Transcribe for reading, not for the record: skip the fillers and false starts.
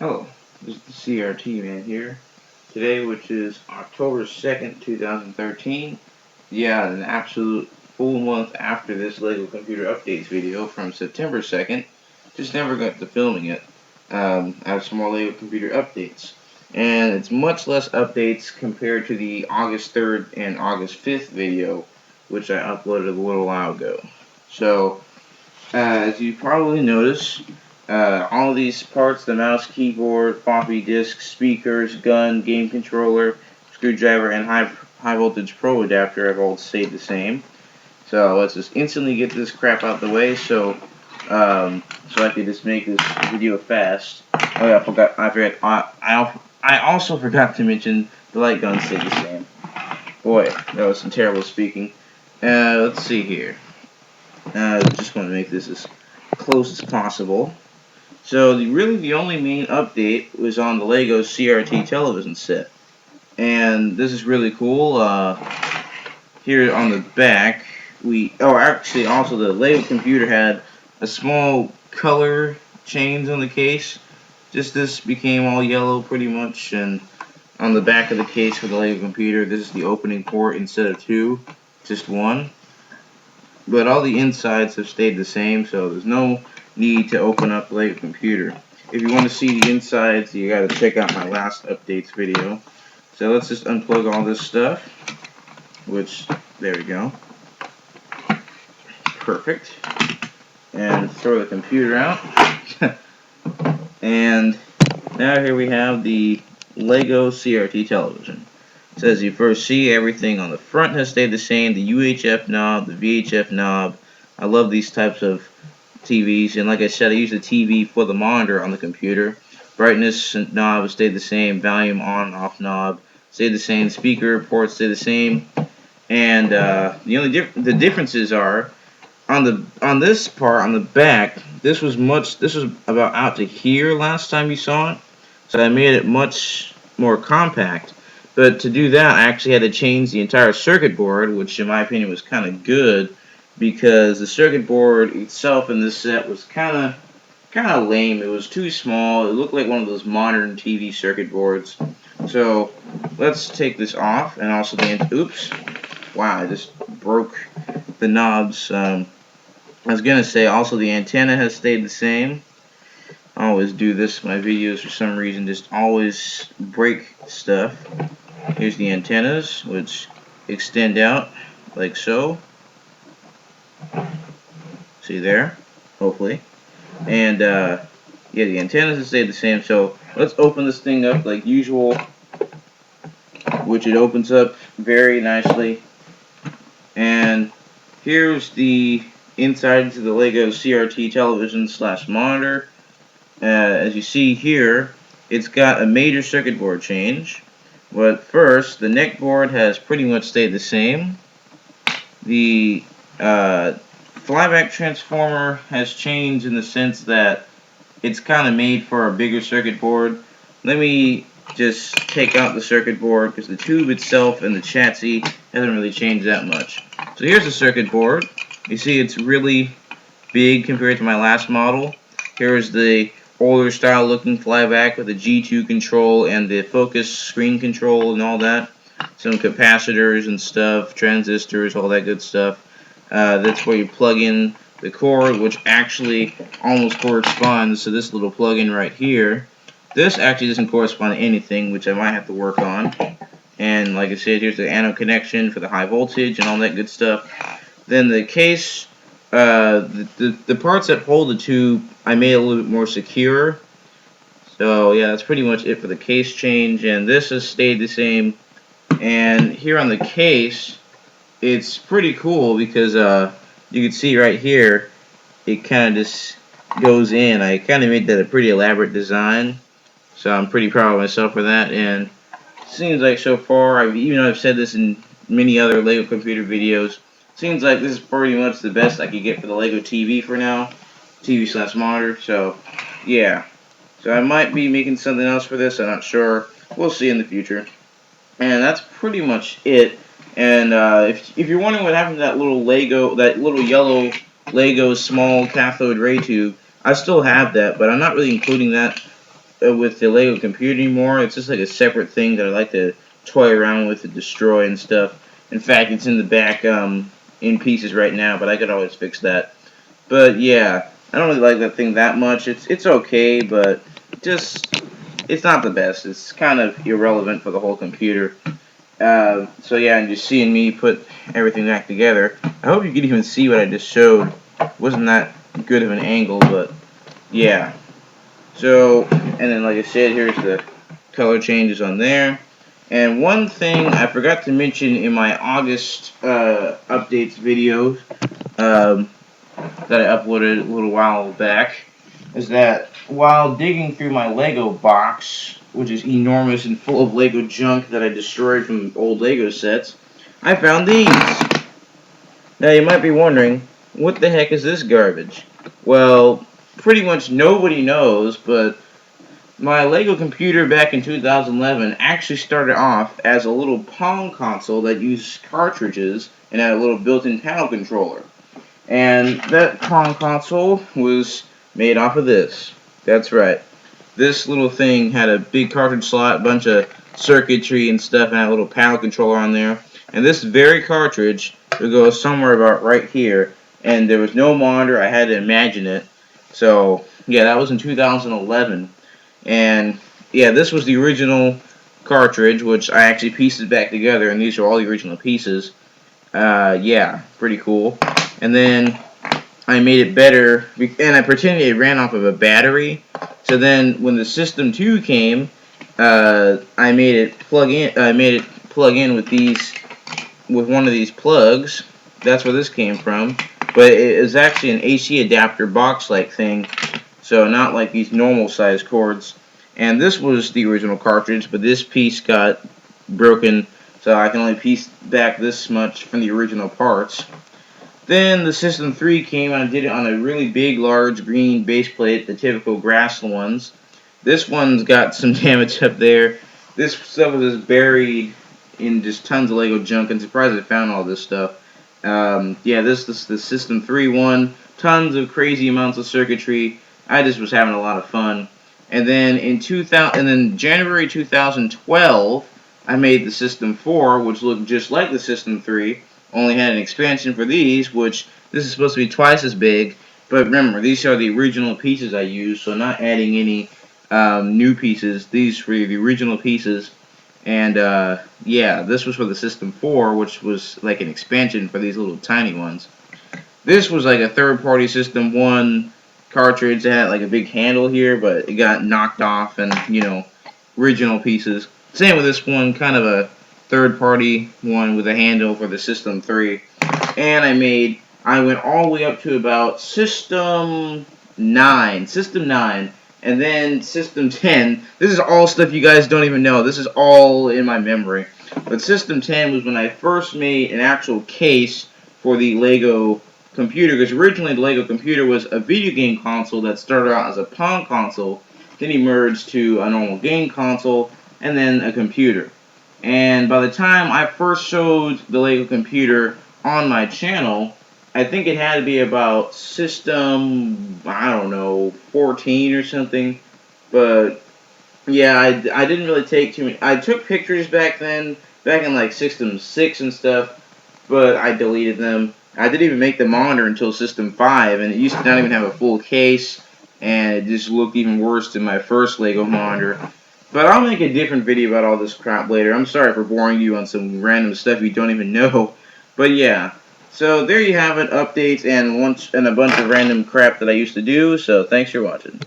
Hello, this is the CRT man here. Today, which is October 2nd, 2013. Yeah, an absolute full month after this Lego Computer Updates video from September 2nd. Just never got to filming it. I have some more Lego Computer Updates. And it's much less updates compared to the August 3rd and August 5th video, which I uploaded a little while ago. So, as you probably noticed, all of these parts, the mouse, keyboard, floppy disk, speakers, gun, game controller, screwdriver, and high voltage pro adapter have all stayed the same. So let's just instantly get this crap out the way so I can just make this video fast. Oh yeah, I also forgot to mention the light gun stayed the same. Boy, that was some terrible speaking. Let's see here. Just want to make this as close as possible. So really the only main update was on the Lego CRT television set. And this is really cool. Here on the back, also the Lego computer had a small color change on the case. Just this became all yellow pretty much, and on the back of the case for the Lego computer, this is the opening port instead of two, just one. But all the insides have stayed the same, so there's no need to open up the Lego computer. If you want to see the insides, you gotta check out my last updates video. So let's just unplug all this stuff, which, there we go. Perfect. And throw the computer out. And now here we have the Lego CRT television. So as you first see, everything on the front has stayed the same. The UHF knob, the VHF knob. I love these types of TVs, and like I said, I use the TV for the monitor on the computer. Brightness knob has stayed the same. Volume on and off knob stayed the same. Speaker ports stay the same. And the differences are on this part on the back. This was about out to here last time you saw it, so I made it much more compact. But to do that, I actually had to change the entire circuit board, which in my opinion was kind of good, because the circuit board itself in this set was kind of lame. It was too small. It looked like one of those modern TV circuit boards. So let's take this off, and also oops, wow, I just broke the knobs. I was gonna say also the antenna has stayed the same. I always do this in my videos for some reason, just always break stuff. Here's the antennas, which extend out like so. See there? Hopefully. And yeah, the antennas have stayed the same. So let's open this thing up like usual, which it opens up very nicely. And here's the inside to the Lego CRT television / monitor. As you see here, it's got a major circuit board change. But first, the neck board has pretty much stayed the same. The Flyback transformer has changed in the sense that it's kind of made for a bigger circuit board. Let me just take out the circuit board because the tube itself and the chassis hasn't really changed that much. So here's the circuit board. You see it's really big compared to my last model. Here's the older style looking Flyback with the G2 control and the focus screen control and all that. Some capacitors and stuff, transistors, all that good stuff. That's where you plug in the cord, which actually almost corresponds to this little plug-in right here. This actually doesn't correspond to anything, which I might have to work on. And like I said, here's the anode connection for the high voltage and all that good stuff. Then the case, the parts that hold the tube, I made a little bit more secure. So yeah, that's pretty much it for the case change. And this has stayed the same. And here on the case, it's pretty cool because you can see right here, it kind of just goes in. I kind of made that a pretty elaborate design, so I'm pretty proud of myself for that. And it seems like so far, even though I've said this in many other Lego computer videos, seems like this is pretty much the best I could get for the Lego TV for now, TV / monitor. So yeah, so I might be making something else for this. I'm not sure. We'll see in the future. And that's pretty much it. And if you're wondering what happened to that little yellow Lego small cathode ray tube, I still have that, but I'm not really including that with the Lego computer anymore. It's just like a separate thing that I like to toy around with and destroy and stuff. In fact, it's in the back in pieces right now, but I could always fix that. But yeah, I don't really like that thing that much. It's okay, but just it's not the best. It's kind of irrelevant for the whole computer. So yeah, and just seeing me put everything back together. I hope you could even see what I just showed. Wasn't that good of an angle, but yeah. So, and then like I said, here's the color changes on there. And one thing I forgot to mention in my August updates videos that I uploaded a little while back is that while digging through my Lego box, which is enormous and full of Lego junk that I destroyed from old Lego sets, I found these. Now you might be wondering, what the heck is this garbage? Well, pretty much nobody knows, but my Lego computer back in 2011 actually started off as a little Pong console that used cartridges and had a little built-in panel controller. And that Pong console was made off of this. That's right. This little thing had a big cartridge slot, a bunch of circuitry and stuff, and had a little panel controller on there. And this very cartridge would go somewhere about right here. And there was no monitor. I had to imagine it. So, yeah, that was in 2011. And, yeah, this was the original cartridge, which I actually pieced it back together. And these are all the original pieces. Yeah, pretty cool. And then I made it better, and I pretended it ran off of a battery. So then, when the System 2 came, I made it plug in. I made it plug in with one of these plugs. That's where this came from. But it is actually an AC adapter box-like thing, so not like these normal size cords. And this was the original cartridge, but this piece got broken, so I can only piece back this much from the original parts. Then the System 3 came and I did it on a really big, large green base plate, the typical grass ones. This one's got some damage up there. This stuff was just buried in just tons of Lego junk. I'm surprised I found all this stuff. Yeah, this is the System 3 one. Tons of crazy amounts of circuitry. I just was having a lot of fun. And then in January 2012, I made the System 4, which looked just like the System 3. Only had an expansion for these, which this is supposed to be twice as big. But remember, these are the original pieces I used, so not adding any new pieces. These were the original pieces. And yeah, this was for the System 4, which was like an expansion for these little tiny ones. This was like a third-party System 1 cartridge that had like a big handle here, but it got knocked off and, you know, original pieces. Same with this one, kind of a third-party one with a handle for the System 3. And I went all the way up to about System 9, and then System 10. This is all stuff you guys don't even know. This is all in my memory. But System 10 was when I first made an actual case for the Lego computer, because originally the Lego computer was a video game console that started out as a Pong console, then emerged to a normal game console, and then a computer. And by the time I first showed the Lego computer on my channel, I think it had to be about System, I don't know, 14 or something. But yeah, I didn't really take too many. I took pictures back then, back in like System 6 and stuff, but I deleted them. I didn't even make the monitor until System 5, and it used to not even have a full case, and it just looked even worse than my first Lego monitor. But I'll make a different video about all this crap later. I'm sorry for boring you on some random stuff you don't even know. But yeah, so there you have it, updates and a bunch of random crap that I used to do. So thanks for watching.